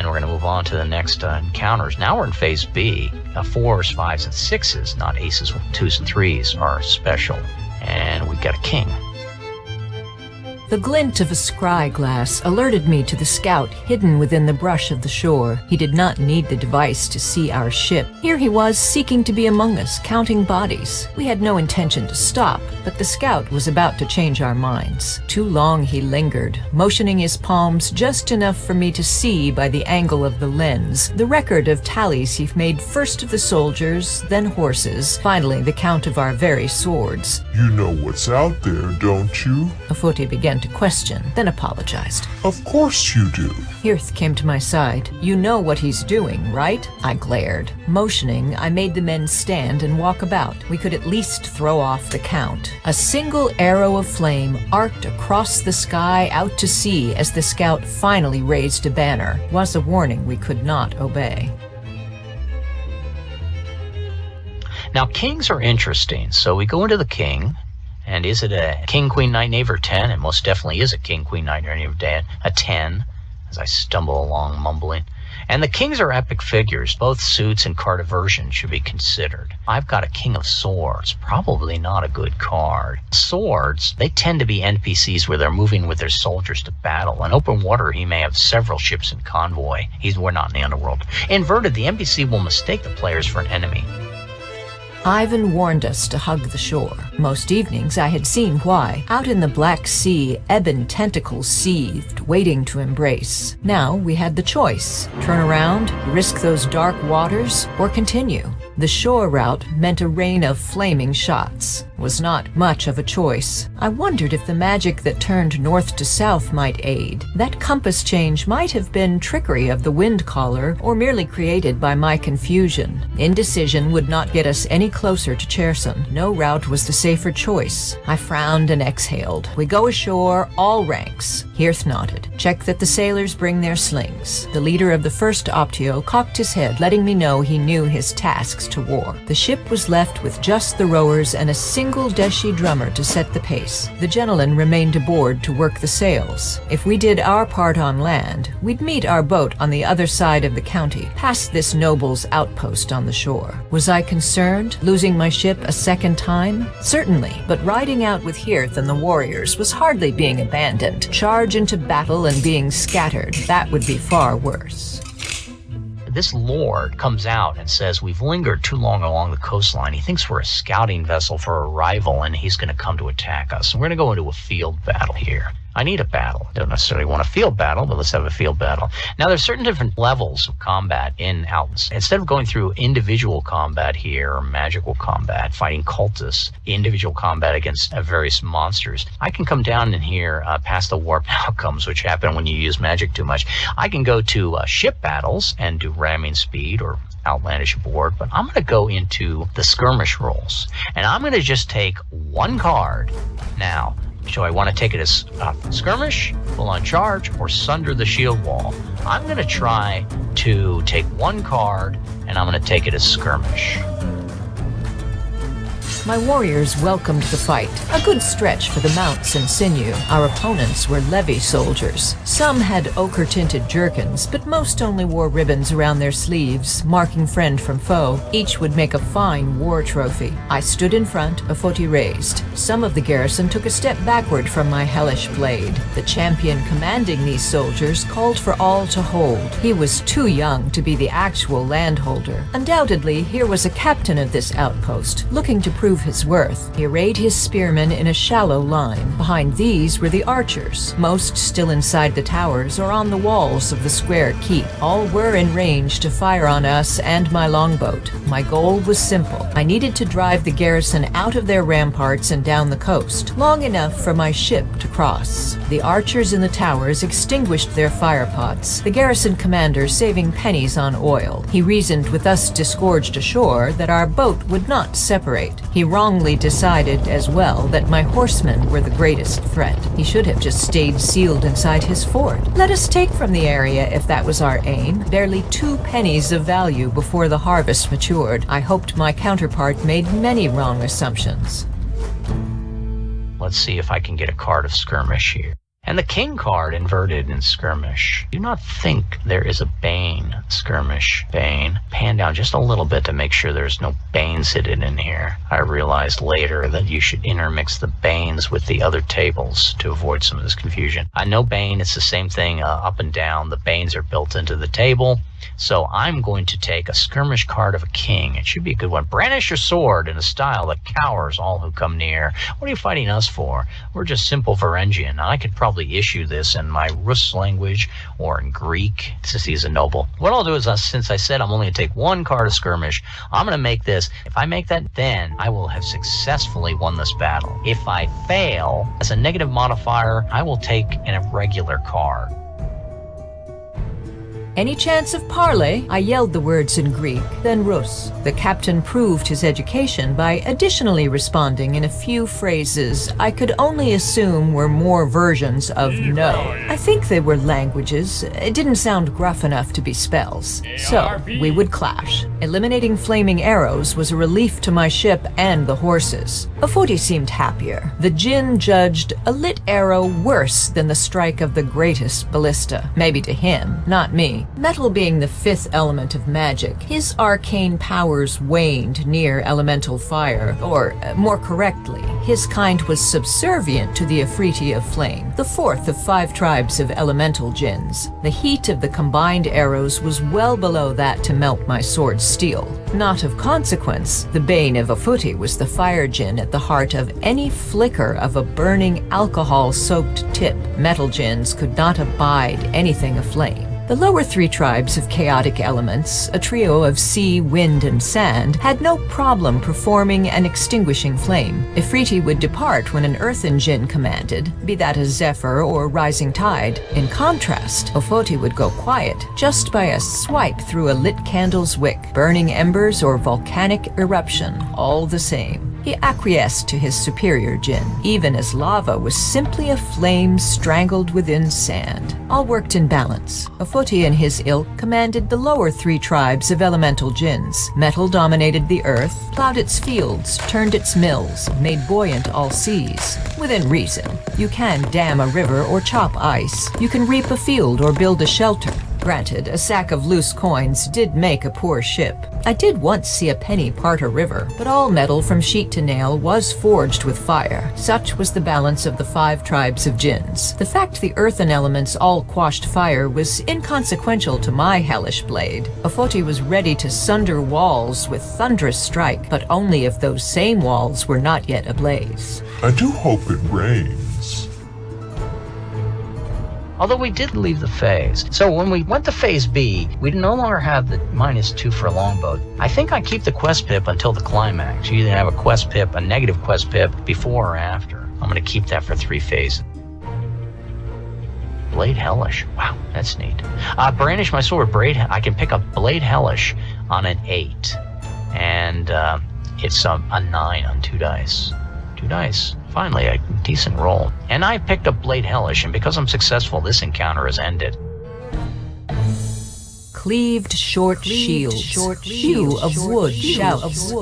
And we're going to move on to the next encounters. Now we're in Phase B. 4s, 5s, and 6s, not aces, 2s, and 3s, are special. And we've got a king. The glint of a scry glass alerted me to the scout hidden within the brush of the shore. He did not need the device to see our ship. Here he was, seeking to be among us, counting bodies. We had no intention to stop, but the scout was about to change our minds. Too long he lingered, motioning his palms just enough for me to see by the angle of the lens the record of tallies he made, first of the soldiers, then horses, finally the count of our very swords. You know what's out there, don't you? Ep04 began to question, then apologized. Of course you do. Hirth came to my side. You know what he's doing, right? I glared. Motioning, I made the men stand and walk about. We could at least throw off the count. A single arrow of flame arced across the sky out to sea as the scout finally raised a banner. Was a warning we could not obey. Now, kings are interesting. So we go into the king. And is it a king, queen, knight, knave, or 10? It most definitely is a king, queen, knight, knave, or a 10, as I stumble along mumbling. And the kings are epic figures. Both suits and card aversion should be considered. I've got a king of swords, probably not a good card. Swords, they tend to be NPCs where they're moving with their soldiers to battle. In open water, he may have several ships in convoy. We're not in the underworld. Inverted, the NPC will mistake the players for an enemy. Ivan warned us to hug the shore. Most evenings I had seen why. Out in the Black Sea, ebon tentacles seethed, waiting to embrace. Now we had the choice. Turn around, risk those dark waters, or continue. The shore route meant a rain of flaming shots. Was not much of a choice. I wondered if the magic that turned north to south might aid. That compass change might have been trickery of the wind caller, or merely created by my confusion. Indecision would not get us any closer to Cherson. No route was the safer choice. I frowned and exhaled. We go ashore, all ranks. Hirth nodded. Check that the sailors bring their slings. The leader of the first Optio cocked his head, letting me know he knew his tasks to war. The ship was left with just the rowers and a single Deshii drummer to set the pace. The Jenolan remained aboard to work the sails. If we did our part on land, we'd meet our boat on the other side of the county, past this noble's outpost on the shore. Was I concerned, losing my ship a second time? Certainly, but riding out with Hirth and the warriors was hardly being abandoned. Charge into battle and being scattered, that would be far worse. This lord comes out and says, we've lingered too long along the coastline. He thinks we're a scouting vessel for a rival, and he's going to come to attack us. And we're going to go into a field battle here. I need a battle. Don't necessarily want a field battle, but let's have a field battle. Now, there's certain different levels of combat in Outlands. Instead of going through individual combat here, or magical combat, fighting cultists, individual combat against various monsters, I can come down in here past the warp outcomes, which happen when you use magic too much. I can go to ship battles and do ramming speed or outlandish board, but I'm going to go into the skirmish rolls, and I'm going to just take one card. Now, so I want to take it as skirmish, full on charge, or sunder the shield wall. I'm going to try to take one card, and I'm going to take it as skirmish. My warriors welcomed the fight, a good stretch for the mounts and sinew. Our opponents were levy soldiers. Some had ochre-tinted jerkins, but most only wore ribbons around their sleeves, marking friend from foe. Each would make a fine war trophy. I stood in front, Ep04 raised. Some of the garrison took a step backward from my hellish blade. The champion commanding these soldiers called for all to hold. He was too young to be the actual landholder. Undoubtedly, here was a captain of this outpost, looking to prove his worth. He arrayed his spearmen in a shallow line. Behind these were the archers, most still inside the towers or on the walls of the square keep. All were in range to fire on us and my longboat. My goal was simple. I needed to drive the garrison out of their ramparts and down the coast, long enough for my ship to cross. The archers in the towers extinguished their firepots, the garrison commander saving pennies on oil. He reasoned with us disgorged ashore that our boat would not separate. He wrongly decided as well that my horsemen were the greatest threat. He should have just stayed sealed inside his fort. Let us take from the area if that was our aim. Barely 2 pennies of value before the harvest matured. I hoped my counterpart made many wrong assumptions. Let's see if I can get a card of skirmish here. And the king card inverted in skirmish. Do not think there is a bane. Skirmish, bane. Pan down just a little bit to make sure there's no banes hidden in here. I realized later that you should intermix the banes with the other tables to avoid some of this confusion. I know bane, it's the same thing up and down. The banes are built into the table. So I'm going to take a skirmish card of a king. It should be a good one. Brandish your sword in a style that cowers all who come near. What are you fighting us for? We're just simple Varangian. I could probably issue this in my Rus language or in Greek, since he's a noble. What I'll do is, since I said I'm only going to take one card of skirmish, I'm going to make this. If I make that, then I will have successfully won this battle. If I fail, as a negative modifier, I will take an irregular card. Any chance of parley? I yelled the words in Greek, then Rus. The captain proved his education by additionally responding in a few phrases I could only assume were more versions of no. I think they were languages. It didn't sound gruff enough to be spells. So, we would clash. Eliminating flaming arrows was a relief to my ship and the horses. Ep04 seemed happier. The Jinn judged a lit arrow worse than the strike of the greatest ballista. Maybe to him, not me. Metal being the fifth element of magic, his arcane powers waned near elemental fire, or more correctly, his kind was subservient to the Afriti of Flame, the fourth of 5 tribes of elemental jinns. The heat of the combined arrows was well below that to melt my sword's steel. Not of consequence, the bane of Ep04 was the fire jinn at the heart of any flicker of a burning alcohol-soaked tip. Metal jinns could not abide anything aflame. The lower 3 tribes of chaotic elements, a trio of sea, wind, and sand, had no problem performing and extinguishing flame. Afriti would depart when an earthen jinn commanded, be that a zephyr or rising tide. In contrast, Ep04 would go quiet just by a swipe through a lit candle's wick, burning embers or volcanic eruption, all the same. He acquiesced to his superior jinn, even as lava was simply a flame strangled within sand. All worked in balance. Ep04 and his ilk commanded the lower 3 tribes of elemental jinns. Metal dominated the earth, plowed its fields, turned its mills, made buoyant all seas. Within reason. You can dam a river or chop ice. You can reap a field or build a shelter. Granted, a sack of loose coins did make a poor ship. I did once see a penny part a river, but all metal from sheet to nail was forged with fire. Such was the balance of the 5 tribes of jinns. The fact the earthen elements all quashed fire was inconsequential to my hellish blade. Ep04 was ready to sunder walls with thunderous strike, but only if those same walls were not yet ablaze. I do hope it rains. Although we did leave the phase. So when we went to phase B, we no longer have the -2 for longbow. I think I keep the quest pip until the climax. You either have a quest pip, a negative quest pip, before or after. I'm going to keep that for 3 phases. Blade Hellish. Wow, that's neat. Brandish my sword. I can pick up Blade Hellish on an 8. And it's a 9 on 2 dice. 2 dice. Finally, a decent roll. And I picked up Blade Hellish, and because I'm successful, this encounter has ended. Cleaved short shields, hue of wood, shouts,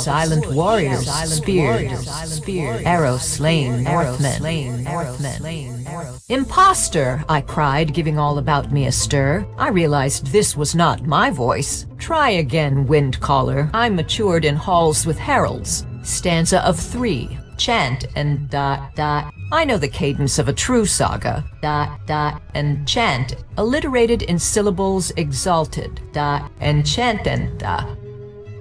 silent warriors, speared, arrow slain, Northmen. Imposter, I cried, giving all about me a stir. I realized this was not my voice. Try again, wind caller. I matured in halls with heralds. Stanza of 3. Chant and ... I know the cadence of a true saga. ... and chant, alliterated in syllables exalted. ... and chant and ...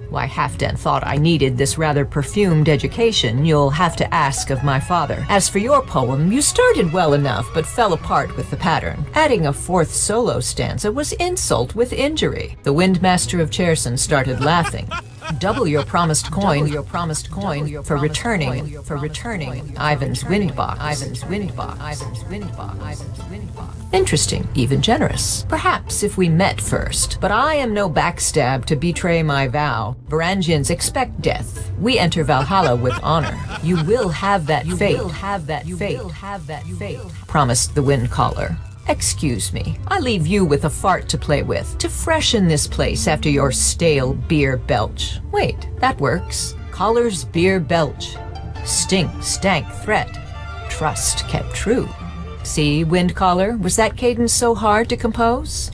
Why, Halfdan thought I needed this rather perfumed education. You'll have to ask of my father. As for your poem, you started well enough, but fell apart with the pattern. Adding a 4th solo stanza was insult with injury. The Windmaster of Cherson started laughing. Double your promised coin for returning Ivan's Windbox. Interesting, even generous. Perhaps if we met first. But I am no backstab to betray my vow. Varangians expect death. We enter Valhalla with honor. You will have that fate. Promised the wind caller. Excuse me, I leave you with a fart to play with, to freshen this place after your stale beer belch. Wait, that works. Collar's beer belch. Stank, threat. Trust kept true. See, Windcaller, was that cadence so hard to compose?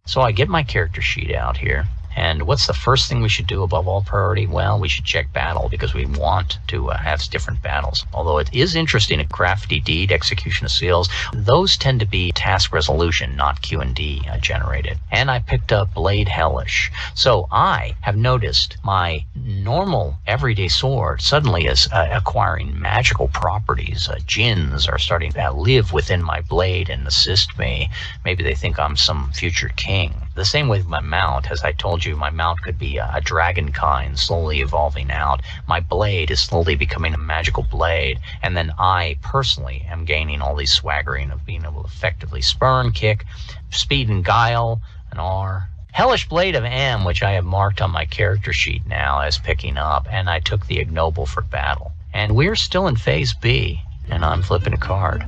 So I get my character sheet out here. And what's the first thing we should do above all priority? Well, we should check battle because we want to have different battles. Although it is interesting at crafty deed, execution of seals, those tend to be task resolution, not Q&D generated. And I picked up Blade Hellish. So I have noticed my normal everyday sword suddenly is acquiring magical properties. Djinns are starting to live within my blade and assist me. Maybe they think I'm some future king. The same with my mount. As I told you, my mount could be a dragon kind, slowly evolving out. My blade is slowly becoming a magical blade. And then I, personally, am gaining all these swaggering of being able to effectively spurn, kick, speed and guile, an R. Hellish Blade of M, which I have marked on my character sheet now as picking up, and I took the ignoble for battle. And we're still in Phase B, and I'm flipping a card.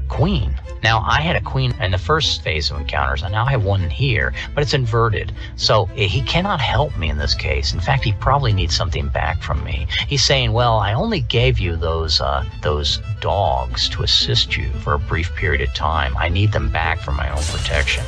Queen. Now, I had a queen in the first phase of encounters, and now I have one here, but it's inverted. So he cannot help me in this case. In fact, he probably needs something back from me. He's saying, well, I only gave you those dogs to assist you for a brief period of time. I need them back for my own protection.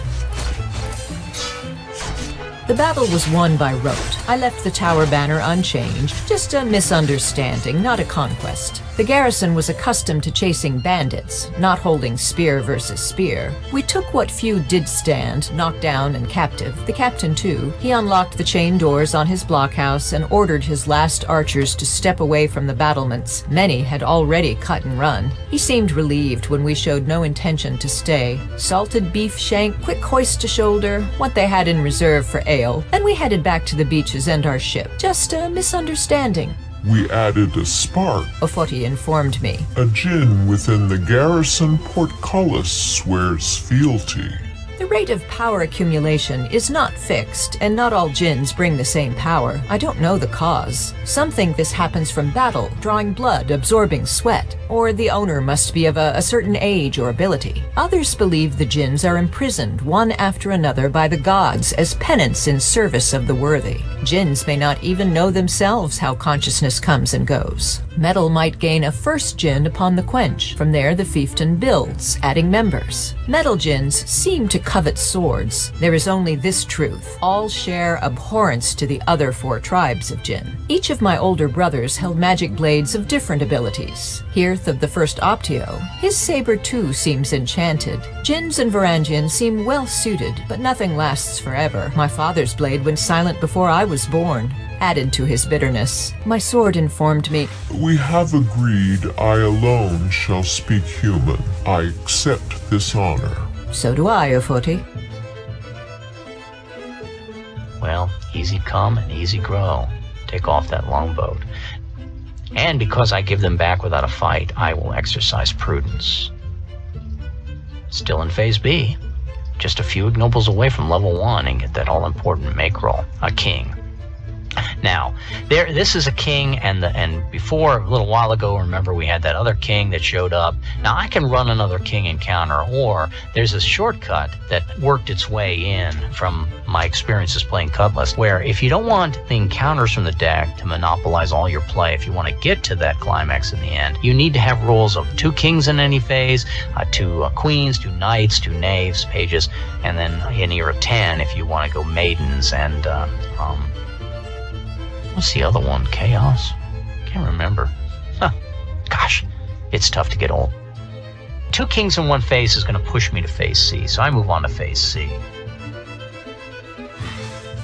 The battle was won by rote. I left the tower banner unchanged, just a misunderstanding, not a conquest. The garrison was accustomed to chasing bandits, not holding spear versus spear. We took what few did stand, knocked down and captive. The captain too. He unlocked the chain doors on his blockhouse and ordered his last archers to step away from the battlements. Many had already cut and run. He seemed relieved when we showed no intention to stay. Salted beef shank, quick hoist to shoulder, what they had in reserve for ale, and we headed back to the beaches and our ship. Just a misunderstanding. We added a spark. Ofoti informed me. A djinn within the garrison portcullis swears fealty. The rate of power accumulation is not fixed, and not all djinns bring the same power. I don't know the cause. Some think this happens from battle, drawing blood, absorbing sweat, or the owner must be of a certain age or ability. Others believe the djinns are imprisoned one after another by the gods as penance in service of the worthy. Djinns may not even know themselves how consciousness comes and goes. Metal might gain a first djinn upon the quench. From there, the fiefdom builds, adding members. Metal djinns seem to covet swords. There is only this truth. All share abhorrence to the other 4 tribes of djinn. Each of my older brothers held magic blades of different abilities. Hirth of the first Optio, his saber too seems enchanted. Djinns and Varangians seem well suited, but nothing lasts forever. My father's blade went silent before I was born. Added to his bitterness, my sword informed me, We have agreed I alone shall speak human. I accept this honor. So do I, Ofoti. Well, easy come and easy grow. Take off that longboat. And because I give them back without a fight, I will exercise prudence. Still in Phase B. Just a few ignobles away from level 1 and get that all-important make roll. A king. Now, this is a king, and before, a little while ago, remember we had that other king that showed up. Now, I can run another king encounter, or there's a shortcut that worked its way in from my experiences playing Cutlass, where if you don't want the encounters from the deck to monopolize all your play, if you want to get to that climax in the end, you need to have rolls of 2 kings in any phase, 2 queens, 2 knights, 2 knaves, pages, and then an era 10 if you want to go maidens and what's the other one? Chaos? Can't remember. Gosh, it's tough to get old. 2 kings in one phase is going to push me to Phase C, so I move on to Phase C.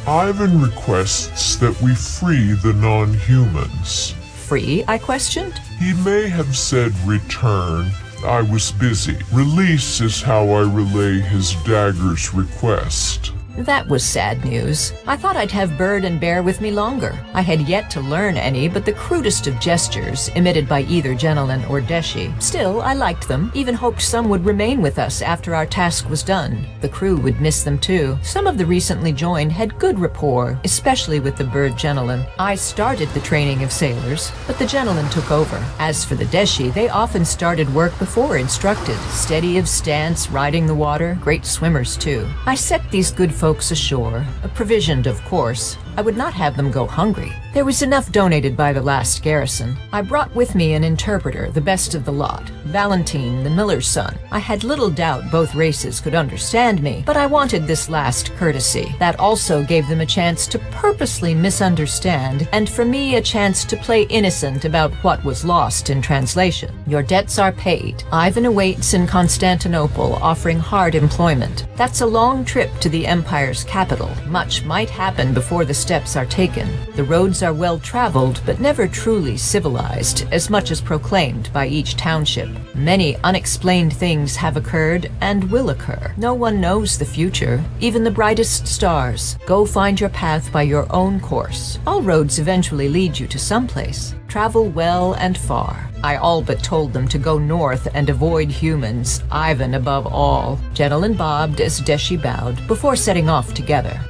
Ivan requests that we free the non-humans. Free, I questioned? He may have said return. I was busy. Release is how I relay his dagger's request. That was sad news. I thought I'd have Bird and Bear with me longer. I had yet to learn any but the crudest of gestures, emitted by either Jenolan or Deshii. Still, I liked them, even hoped some would remain with us after our task was done. The crew would miss them too. Some of the recently joined had good rapport, especially with the Bird Jenolan. I started the training of sailors, but the Jenolan took over. As for the Deshii, they often started work before instructed. Steady of stance, riding the water, great swimmers too. I set these good folks ashore, provisioned of course. I would not have them go hungry. There was enough donated by the last garrison. I brought with me an interpreter, the best of the lot, Valentine, the miller's son. I had little doubt both races could understand me, but I wanted this last courtesy. That also gave them a chance to purposely misunderstand, and for me a chance to play innocent about what was lost in translation. Your debts are paid. Ivan awaits in Constantinople, offering hard employment. That's a long trip to the Empire's capital. Much might happen before the steps are taken. The roads are well traveled, but never truly civilized, as much as proclaimed by each township. Many unexplained things have occurred and will occur. No one knows the future, even the brightest stars. Go find your path by your own course. All roads eventually lead you to someplace. Travel well and far. I all but told them to go north and avoid humans, Ivan above all. Jenolan bobbed as Deshii bowed before setting off together.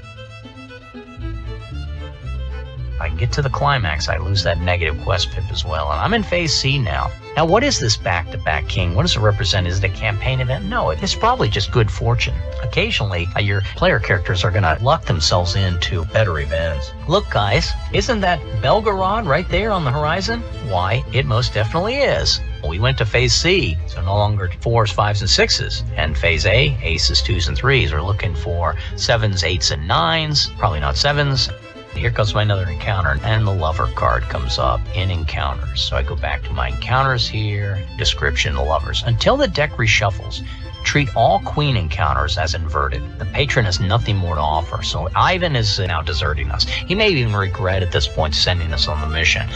If I can get to the climax, I lose that negative quest pip as well, and I'm in Phase C now. Now, what is this back-to-back king? What does it represent? Is it a campaign event? No, it's probably just good fortune. Occasionally, your player characters are going to luck themselves into better events. Look, guys, isn't that Belgorod right there on the horizon? Why, it most definitely is. We went to Phase C, so no longer 4s, 5s, and 6s. And Phase A, aces, 2s, and 3s. We're looking for 7s, 8s, and 9s. Probably not 7s. Here comes my another encounter, and the lover card comes up in encounters. So I go back to my encounters here, description, the lovers. Until the deck reshuffles, treat all queen encounters as inverted. The patron has nothing more to offer, so Ivan is now deserting us. He may even regret at this point sending us on the mission.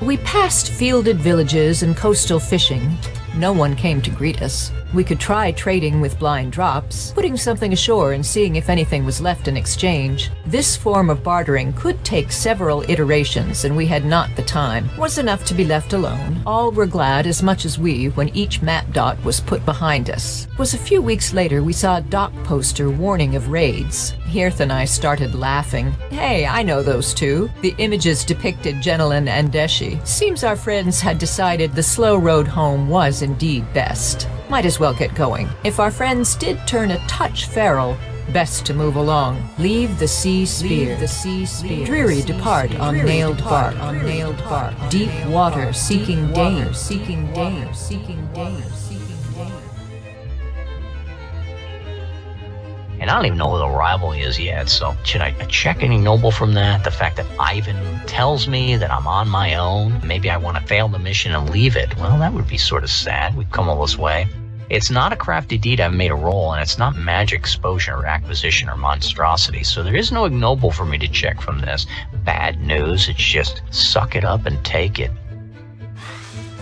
We passed fielded villages and coastal fishing. No one came to greet us. We could try trading with blind drops, putting something ashore and seeing if anything was left in exchange. This form of bartering could take several iterations, and we had not the time. It was enough to be left alone. All were glad as much as we when each map dot was put behind us. It was a few weeks later we saw a dock poster warning of raids. Hirth and I started laughing. Hey, I know those two. The images depicted Jenolan and Deshii. Seems our friends had decided the slow road home was indeed best. Might as well get going. If our friends did turn a touch feral, best to move along. Leave the sea spear. Dreary depart on nailed bark. Deep water seeking Dane. And I don't even know who the rival is yet, so should I check any noble from that? The fact that Ivan tells me that I'm on my own, maybe I want to fail the mission and leave it. Well, that would be sort of sad. We've come all this way. It's not a crafty deed I've made a roll, and it's not magic exposure or acquisition or monstrosity, so there is no ignoble for me to check from this. Bad news, it's just suck it up and take it.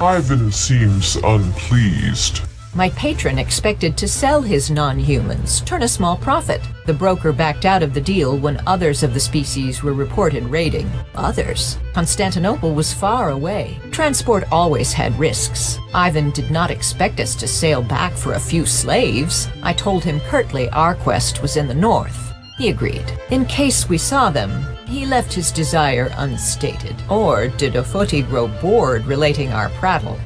Ivan seems unpleased. My patron expected to sell his non-humans, turn a small profit. The broker backed out of the deal when others of the species were reported raiding. Others? Constantinople was far away. Transport always had risks. Ivan did not expect us to sail back for a few slaves. I told him curtly our quest was in the north. He agreed. In case we saw them, he left his desire unstated. Or did Ofoti grow bored relating our prattle?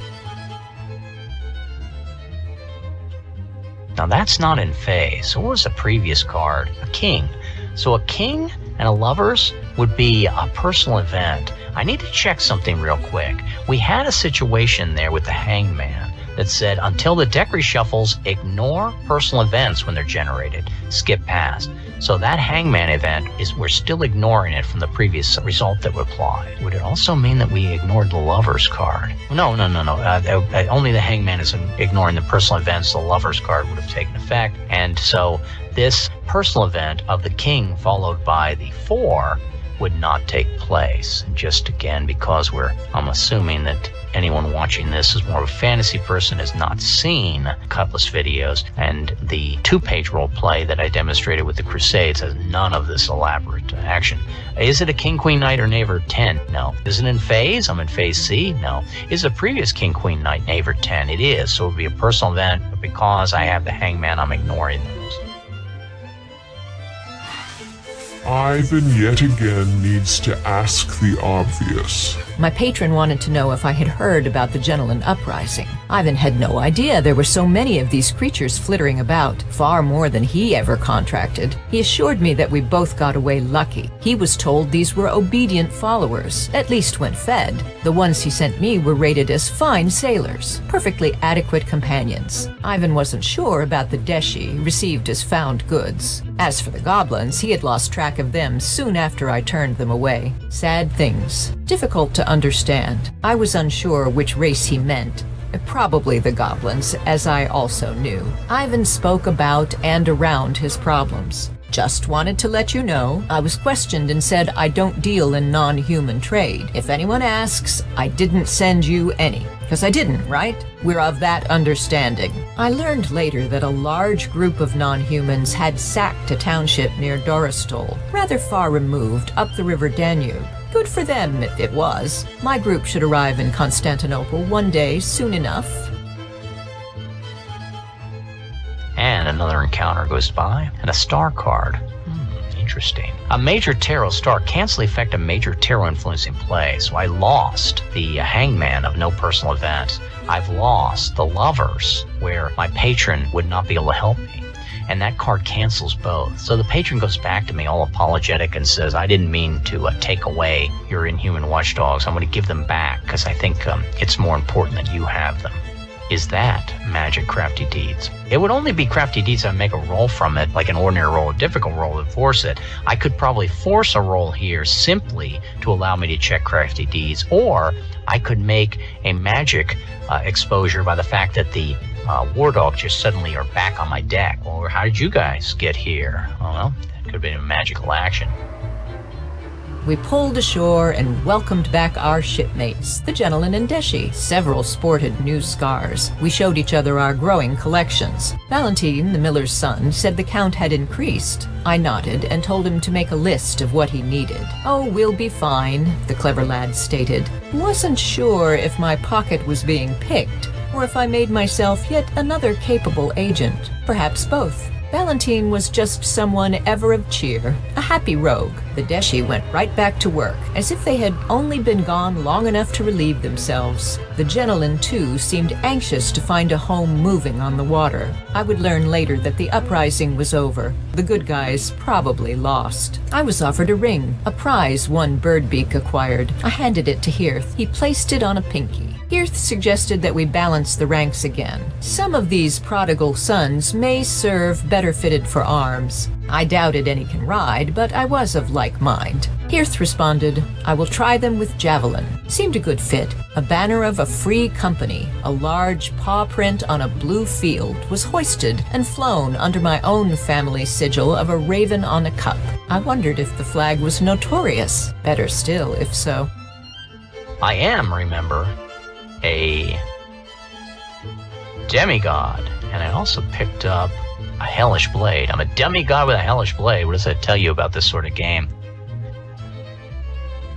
Now that's not in Fae. So what was the previous card? A king. So a king and a lovers would be a personal event. I need to check something real quick. We had a situation there with the hangman that said until the deck reshuffles, ignore personal events when they're generated. Skip past. So that hangman event we're still ignoring it from the previous result that we applied. Would it also mean that we ignored the lover's card? No. Only the hangman is ignoring the personal events. The lover's card would have taken effect. And so this personal event of the king followed by the 4 would not take place. And just again, because I'm assuming that anyone watching this is more of a fantasy person, has not seen Cutlass videos, and the 2-page role play that I demonstrated with the Crusades has none of this elaborate action. Is it a King, Queen, Knight, or Knave or 10? No. Is it in phase? I'm in phase C? No. Is it a previous King, Queen, Knight, Knave, or 10? It is. So it would be a personal event, but because I have the hangman, I'm ignoring those. Ivan yet again needs to ask the obvious. My patron wanted to know if I had heard about the Jenolan uprising. Ivan had no idea there were so many of these creatures flittering about, far more than he ever contracted. He assured me that we both got away lucky. He was told these were obedient followers, at least when fed. The ones he sent me were rated as fine sailors, perfectly adequate companions. Ivan wasn't sure about the Deshii, received as found goods. As for the goblins, he had lost track of them soon after I turned them away. Sad things. Difficult to understand. I was unsure which race he meant. Probably the goblins, as I also knew. Ivan spoke about and around his problems. Just wanted to let you know, I was questioned and said I don't deal in non-human trade. If anyone asks, I didn't send you any. Because I didn't, right? We're of that understanding. I learned later that a large group of non-humans had sacked a township near Doristol, rather far removed up the river Danube. Good for them if it was. My group should arrive in Constantinople one day soon enough. And another encounter goes by, and a star card. Interesting. A major tarot star cancels the effect of major tarot influencing play, so I lost the hangman of no personal events. I've lost the lovers, where my patron would not be able to help me. And that card cancels both. So the patron goes back to me all apologetic and says, I didn't mean to take away your inhuman watchdogs. I'm going to give them back because I think it's more important that you have them. Is that magic crafty deeds? It would only be crafty deeds if I make a roll from it, like an ordinary roll, a difficult roll to force it. I could probably force a roll here simply to allow me to check crafty deeds, or I could make a magic exposure by the fact that the war dogs just suddenly are back on my deck. Well, how did you guys get here? Oh, well, that could have been a magical action. We pulled ashore and welcomed back our shipmates, the Jenolan and Deshii. Several sported new scars. We showed each other our growing collections. Valentine, the miller's son, said the count had increased. I nodded and told him to make a list of what he needed. Oh, we'll be fine, the clever lad stated. Wasn't sure if my pocket was being picked, or if I made myself yet another capable agent. Perhaps both. Valentine was just someone ever of cheer, a happy rogue. The Deshii went right back to work, as if they had only been gone long enough to relieve themselves. The Jenolan, too, seemed anxious to find a home moving on the water. I would learn later that the uprising was over. The good guys probably lost. I was offered a ring, a prize one Birdbeak acquired. I handed it to Hirth. He placed it on a pinky. Hirth suggested that we balance the ranks again. Some of these prodigal sons may serve better fitted for arms. I doubted any can ride, but I was of like mind. Hirth responded, I will try them with javelin. Seemed a good fit. A banner of a free company, a large paw print on a blue field, was hoisted and flown under my own family sigil of a raven on a cup. I wondered if the flag was notorious. Better still, if so. I am, remember, a demigod, and I also picked up a hellish blade. I'm a demigod with a hellish blade. What does that tell you about this sort of game?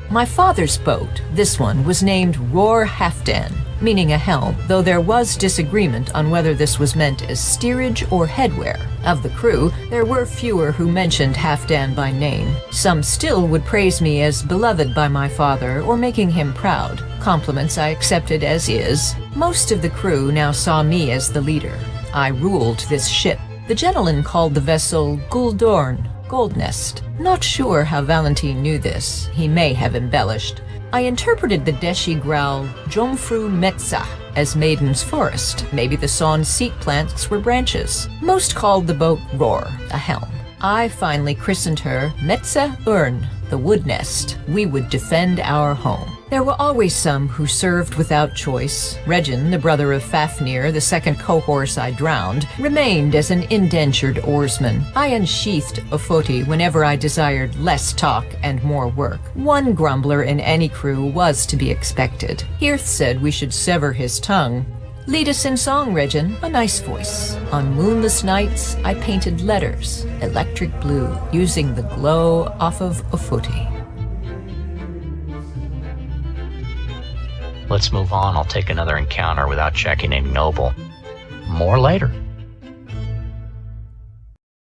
My father's boat, this one, was named Roar Halfdan, meaning a helm, though there was disagreement on whether this was meant as steerage or headwear. Of the crew, there were fewer who mentioned Halfdan by name. Some still would praise me as beloved by my father or making him proud, compliments I accepted as is. Most of the crew now saw me as the leader. I ruled this ship. The Jenolan called the vessel Guldorn, Gold Nest. Not sure how Valentine knew this. He may have embellished. I interpreted the Deshii growl Jomfru Metza as Maiden's Forest. Maybe the sawn seat plants were branches. Most called the boat Roar, a helm. I finally christened her Metza Urn, the Wood Nest. We would defend our home. There were always some who served without choice. Regin, the brother of Fafnir, the second cohorse I drowned, remained as an indentured oarsman. I unsheathed Ofoti whenever I desired less talk and more work. One grumbler in any crew was to be expected. Hirth said we should sever his tongue. Lead us in song, Regin, a nice voice. On moonless nights, I painted letters, electric blue, using the glow off of Ofoti. Let's move on. I'll take another encounter without checking a noble. More later.